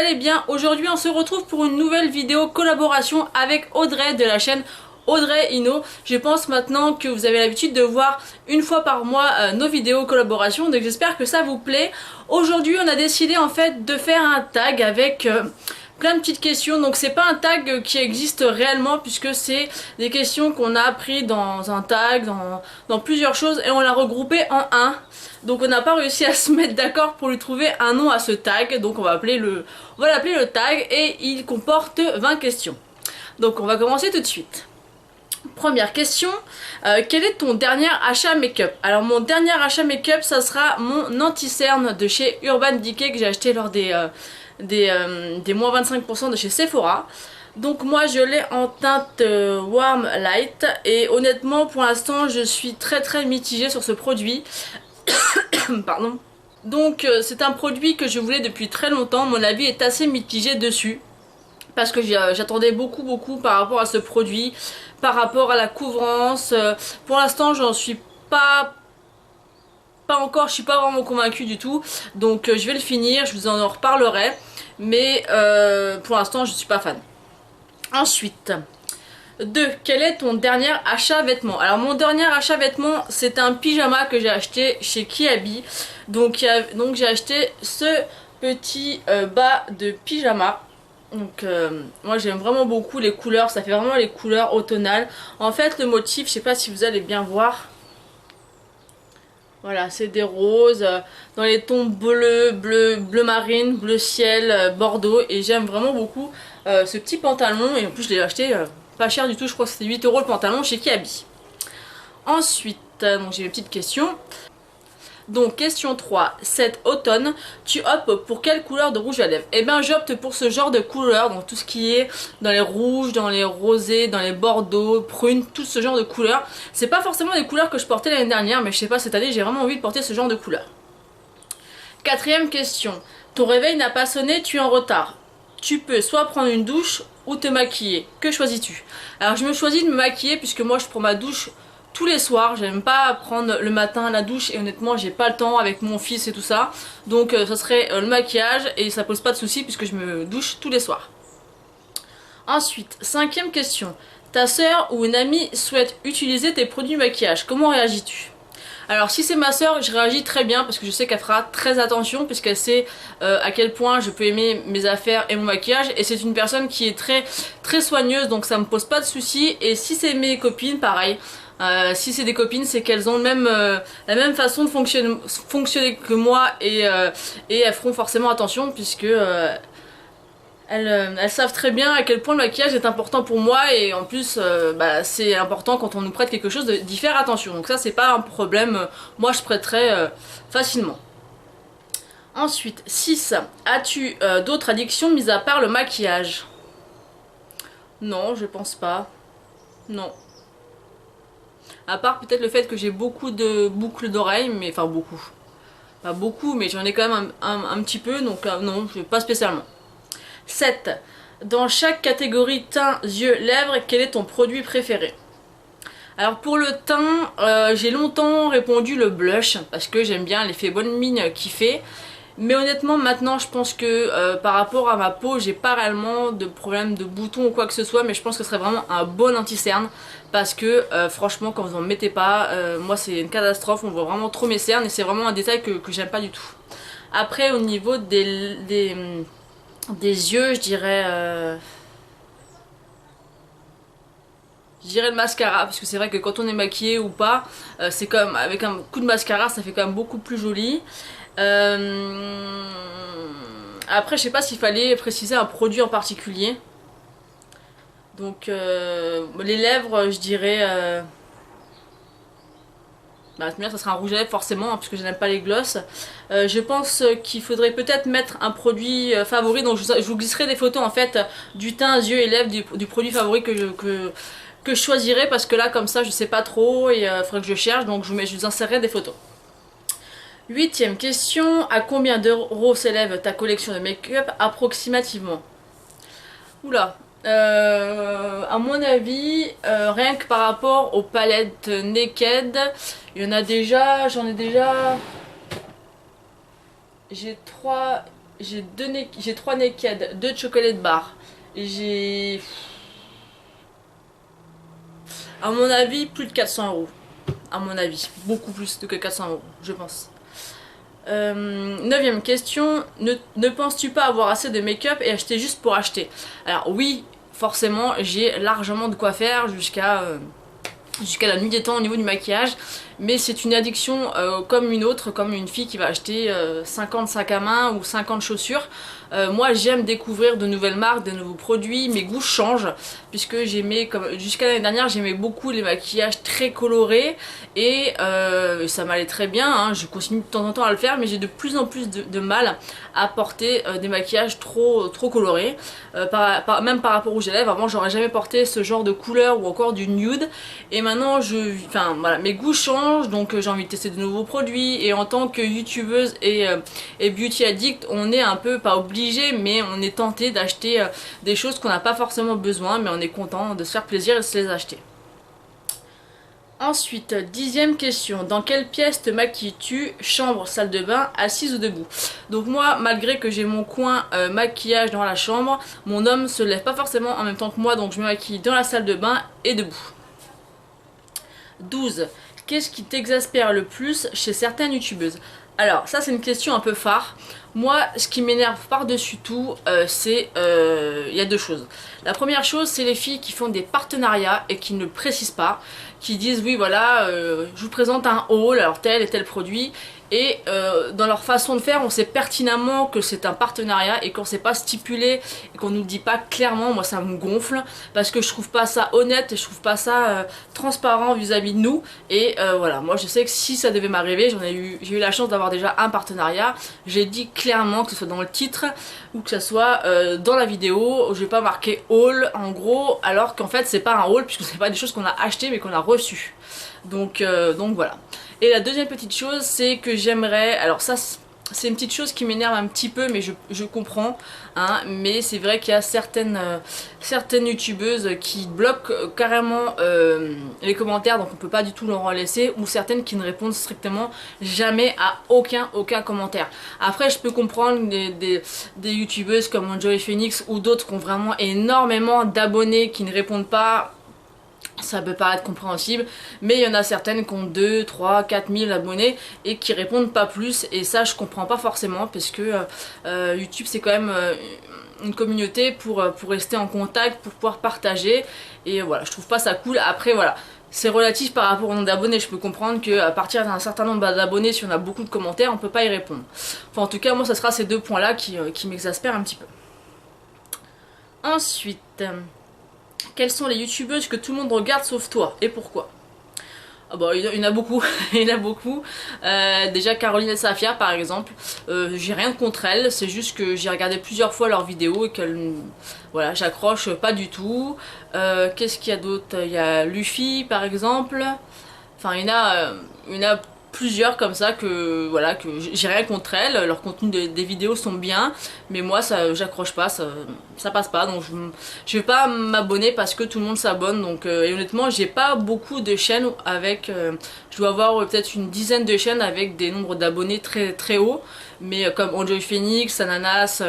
allez bien. Aujourd'hui on se retrouve pour une nouvelle vidéo collaboration avec Audrey de la chaîne Audrey Ino. Je pense maintenant que vous avez l'habitude de voir une fois par mois nos vidéos collaboration, donc j'espère que ça vous plaît. Aujourd'hui on a décidé en fait de faire un tag avec plein de petites questions, donc c'est pas un tag qui existe réellement puisque c'est des questions qu'on a appris dans un tag, dans plusieurs choses et on l'a regroupé en un. Donc on n'a pas réussi à se mettre d'accord pour lui trouver un nom à ce tag, donc on va l'appeler le tag et il comporte 20 questions. Donc on va commencer tout de suite. Première question, quel est ton dernier achat make-up? Alors mon dernier achat make-up ça sera mon anti-cerne de chez Urban Decay que j'ai acheté lors des moins 25% de chez Sephora. Donc moi je l'ai en teinte Warm Light et honnêtement pour l'instant je suis très mitigée sur ce produit. Pardon. Donc c'est un produit que je voulais depuis très longtemps, mon avis est assez mitigé dessus. Parce que j'attendais beaucoup par rapport à ce produit, par rapport à la couvrance. Pour l'instant j'en suis pas encore, je suis pas vraiment convaincue du tout. Donc je vais le finir, je vous en reparlerai. Mais pour l'instant je suis pas fan. Ensuite, 2. Quel est ton dernier achat vêtements? Alors mon dernier achat vêtements c'est un pyjama que j'ai acheté chez Kiabi. Donc j'ai acheté ce petit bas de pyjama. Donc moi j'aime vraiment beaucoup les couleurs, ça fait vraiment les couleurs automnales. En fait le motif, je sais pas si vous allez bien voir. Voilà, c'est des roses dans les tons bleu marine, bleu ciel, bordeaux. Et j'aime vraiment beaucoup ce petit pantalon. Et en plus je l'ai acheté pas cher du tout, je crois que c'était 8 € le pantalon chez Kiabi. Ensuite, donc j'ai mes petites questions. Donc question 3, cet automne, tu optes pour quelle couleur de rouge à lèvres? Eh bien j'opte pour ce genre de couleur, donc tout ce qui est dans les rouges, dans les rosés, dans les bordeaux, prunes, tout ce genre de couleurs. C'est pas forcément des couleurs que je portais l'année dernière, mais je sais pas, cette année j'ai vraiment envie de porter ce genre de couleur. Quatrième question, ton réveil n'a pas sonné, tu es en retard. Tu peux soit prendre une douche ou te maquiller, que choisis-tu? Alors je me choisis de me maquiller puisque moi je prends ma douche tous les soirs, j'aime pas prendre le matin la douche et honnêtement j'ai pas le temps avec mon fils et tout ça. Donc ça serait le maquillage et ça pose pas de soucis puisque je me douche tous les soirs. Ensuite, cinquième question. Ta soeur ou une amie souhaite utiliser tes produits maquillage, comment réagis-tu? Alors si c'est ma soeur, je réagis très bien parce que je sais qu'elle fera très attention puisqu'elle sait à quel point je peux aimer mes affaires et mon maquillage. Et c'est une personne qui est très soigneuse, donc ça me pose pas de soucis. Et si c'est mes copines, pareil. Si c'est des copines, c'est qu'elles ont la même façon de fonctionner que moi et elles feront forcément attention puisque elles savent très bien à quel point le maquillage est important pour moi et en plus c'est important quand on nous prête quelque chose d'y faire attention. Donc ça c'est pas un problème, moi je prêterai facilement. Ensuite, 6. As-tu d'autres addictions mis à part le maquillage? Non, je pense pas. Non. À part peut-être le fait que j'ai beaucoup de boucles d'oreilles, mais enfin beaucoup. Pas beaucoup, mais j'en ai quand même un petit peu, donc non, pas spécialement. 7. Dans chaque catégorie teint, yeux, lèvres, quel est ton produit préféré? Alors pour le teint, j'ai longtemps répondu le blush, parce que j'aime bien l'effet bonne mine qu'il fait. Mais honnêtement maintenant je pense que par rapport à ma peau j'ai pas réellement de problème de boutons ou quoi que ce soit, mais je pense que ce serait vraiment un bon anti-cerne parce que franchement quand vous en mettez pas, moi c'est une catastrophe, on voit vraiment trop mes cernes et c'est vraiment un détail que j'aime pas du tout. Après au niveau des yeux je dirais le mascara, parce que c'est vrai que quand on est maquillé ou pas, c'est comme avec un coup de mascara ça fait quand même beaucoup plus joli. Après je sais pas s'il fallait préciser un produit en particulier. Donc les lèvres je dirais ça sera un rouge à lèvres forcément hein, puisque je n'aime pas les glosses. Je pense qu'il faudrait peut-être mettre un produit favori, donc je vous glisserai des photos en fait du teint, yeux et lèvres du produit favori que je choisirai, parce que là comme ça je sais pas trop et il faudrait que je cherche, donc je vous insérerai des photos. 8e question, à combien d'euros s'élève ta collection de make-up approximativement? Oula, à mon avis, rien que par rapport aux palettes Naked, j'en ai déjà, j'ai 3, j'ai 3 Naked, 2 chocolate bar. J'ai, à mon avis, plus de 400 €. À mon avis, beaucoup plus que 400 €, je pense. Neuvième question, ne penses-tu pas avoir assez de make-up et acheter juste pour acheter? Alors oui, forcément, j'ai largement de quoi faire jusqu'à la nuit des temps au niveau du maquillage, mais c'est une addiction comme une autre, comme une fille qui va acheter 50 sacs à main ou 50 chaussures. Moi j'aime découvrir de nouvelles marques, de nouveaux produits, mes goûts changent, puisque j'aimais, comme jusqu'à l'année dernière, j'aimais beaucoup les maquillages très colorés, et ça m'allait très bien, hein. Je continue de temps en temps à le faire, mais j'ai de plus en plus de mal à porter des maquillages trop colorés, même par rapport aux rouge à lèvres. Avant j'aurais jamais porté ce genre de couleur ou encore du nude, et maintenant enfin voilà, mes goûts changent, donc j'ai envie de tester de nouveaux produits, et en tant que youtubeuse et beauty addict, on est un peu, pas obligé, mais on est tenté d'acheter des choses qu'on n'a pas forcément besoin, mais on est content de se faire plaisir et de se les acheter. Ensuite, 10e question, dans quelle pièce te maquilles-tu? Chambre, salle de bain, assise ou debout? Donc moi, malgré que j'ai mon coin maquillage dans la chambre, mon homme se lève pas forcément en même temps que moi, donc je me maquille dans la salle de bain et debout. 12. Qu'est-ce qui t'exaspère le plus chez certaines youtubeuses? Alors ça c'est une question un peu phare. Moi ce qui m'énerve par-dessus tout c'est il y a deux choses. La première chose c'est les filles qui font des partenariats et qui ne le précisent pas, qui disent oui voilà je vous présente un haul, alors tel et tel produit, et dans leur façon de faire on sait pertinemment que c'est un partenariat, et qu'on sait pas stipulé et qu'on nous le dit pas clairement, moi ça me gonfle parce que je trouve pas ça honnête et je trouve pas ça transparent vis-à-vis de nous. Et voilà, moi je sais que si ça devait m'arriver, j'ai eu la chance d'avoir déjà un partenariat, j'ai dit clairement, que ce soit dans le titre ou que ce soit dans la vidéo, je vais pas marquer haul en gros, alors qu'en fait c'est pas un haul puisque c'est pas des choses qu'on a achetées mais qu'on a reçues. Donc voilà. Et la deuxième petite chose c'est que j'aimerais, alors ça c'est une petite chose qui m'énerve un petit peu, mais je comprends, hein, mais c'est vrai qu'il y a certaines youtubeuses qui bloquent carrément les commentaires, donc on peut pas du tout leur en laisser, ou certaines qui ne répondent strictement jamais à aucun commentaire. Après je peux comprendre des youtubeuses comme Enjoy Phoenix ou d'autres qui ont vraiment énormément d'abonnés qui ne répondent pas. Ça peut paraître compréhensible, mais il y en a certaines qui ont 2, 3, 4 000 abonnés et qui répondent pas plus, et ça je comprends pas forcément, parce que YouTube c'est quand même une communauté pour rester en contact, pour pouvoir partager, et voilà, je trouve pas ça cool. Après voilà, c'est relatif par rapport au nombre d'abonnés, je peux comprendre qu'à partir d'un certain nombre d'abonnés, si on a beaucoup de commentaires, on peut pas y répondre. Enfin en tout cas moi ça sera ces deux points là qui m'exaspèrent un petit peu. Ensuite, quelles sont les youtubeuses que tout le monde regarde sauf toi, et pourquoi? Ah bah, il y en a beaucoup, il y en a beaucoup. Déjà Caroline et Safia par exemple, j'ai rien contre elles, c'est juste que j'ai regardé plusieurs fois leurs vidéos et qu'elles, voilà, j'accroche pas du tout. Qu'est-ce qu'il y a d'autre? Il y a Luffy par exemple, enfin il y en a plusieurs comme ça que voilà, que j'ai rien contre elles, leur contenu des vidéos sont bien, mais moi ça j'accroche pas, ça passe pas, donc je vais pas m'abonner parce que tout le monde s'abonne. Donc et honnêtement j'ai pas beaucoup de chaînes avec je dois avoir peut-être une dizaine de chaînes avec des nombres d'abonnés très hauts, mais comme Enjoy Phoenix, Ananas,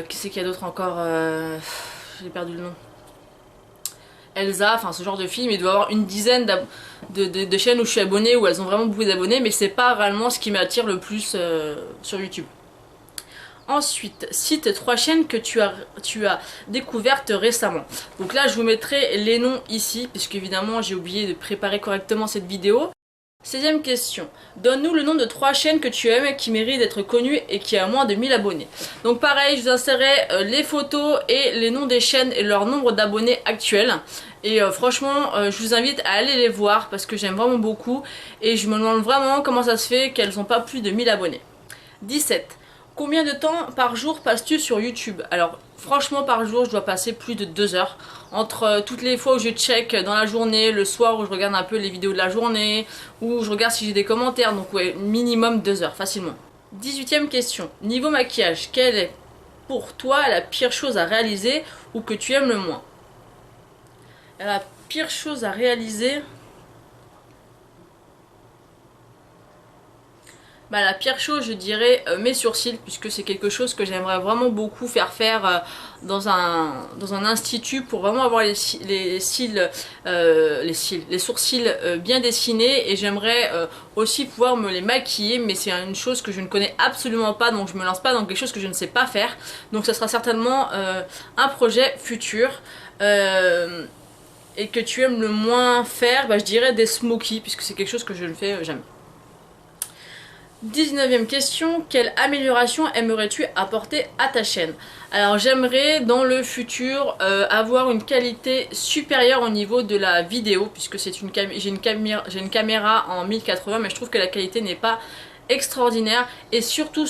qui c'est qu'il y a d'autres encore, j'ai perdu le nom, Elsa, enfin ce genre de film. Il doit y avoir une dizaine de chaînes où je suis abonnée, où elles ont vraiment beaucoup d'abonnés, mais c'est pas réellement ce qui m'attire le plus sur YouTube. Ensuite, cite 3 chaînes que tu as découvertes récemment. Donc là je vous mettrai les noms ici, puisque évidemment j'ai oublié de préparer correctement cette vidéo. 16e question. Donne-nous le nom de 3 chaînes que tu aimes, qui méritent d'être connues et qui a moins de 1000 abonnés. Donc pareil, je vous insérerai les photos et les noms des chaînes et leur nombre d'abonnés actuels. Et franchement, je vous invite à aller les voir parce que j'aime vraiment beaucoup. Et je me demande vraiment comment ça se fait qu'elles n'ont pas plus de 1000 abonnés. 17. Combien de temps par jour passes-tu sur YouTube? Alors franchement par jour je dois passer plus de 2 heures. Entre toutes les fois où je check dans la journée, le soir où je regarde un peu les vidéos de la journée, où je regarde si j'ai des commentaires, donc ouais, minimum 2 heures facilement. 18e question. Niveau maquillage, quelle est pour toi la pire chose à réaliser ou que tu aimes le moins? La pire chose à réaliser... la pire chose, je dirais mes sourcils, puisque c'est quelque chose que j'aimerais vraiment beaucoup faire dans un institut pour vraiment avoir les sourcils bien dessinés, et j'aimerais aussi pouvoir me les maquiller, mais c'est une chose que je ne connais absolument pas, donc je me lance pas dans quelque chose que je ne sais pas faire. Donc ça sera certainement un projet futur. Et que tu aimes le moins faire, je dirais des smokies, puisque c'est quelque chose que je ne fais jamais. 19e question, quelle amélioration aimerais-tu apporter à ta chaîne? Alors j'aimerais dans le futur avoir une qualité supérieure au niveau de la vidéo, puisque j'ai une caméra en 1080, mais je trouve que la qualité n'est pas extraordinaire, et surtout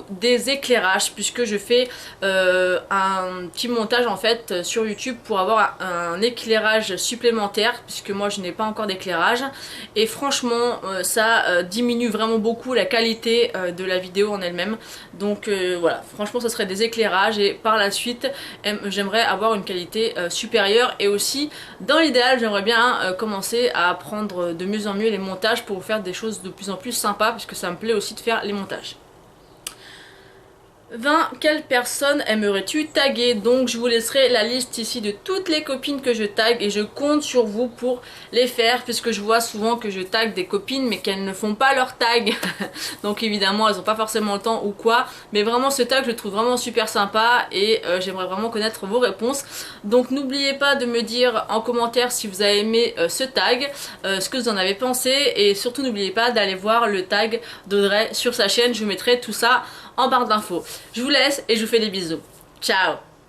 des éclairages, puisque je fais un petit montage en fait sur YouTube pour avoir un éclairage supplémentaire, puisque moi je n'ai pas encore d'éclairage, et franchement ça diminue vraiment beaucoup la qualité de la vidéo en elle-même. Donc voilà, franchement ça serait des éclairages, et par la suite j'aimerais avoir une qualité supérieure, et aussi dans l'idéal j'aimerais bien commencer à apprendre de mieux en mieux les montages pour faire des choses de plus en plus sympas, puisque ça me plaît aussi de faire les montages. 20. Quelle personne aimerais-tu taguer? Donc je vous laisserai la liste ici de toutes les copines que je tag, et je compte sur vous pour les faire, puisque je vois souvent que je tag des copines mais qu'elles ne font pas leur tag. Donc évidemment elles n'ont pas forcément le temps ou quoi, mais vraiment ce tag je le trouve vraiment super sympa, et j'aimerais vraiment connaître vos réponses. Donc n'oubliez pas de me dire en commentaire si vous avez aimé ce tag, ce que vous en avez pensé, et surtout n'oubliez pas d'aller voir le tag d'Audrey sur sa chaîne, je vous mettrai tout ça en barre d'infos. Je vous laisse et je vous fais des bisous. Ciao!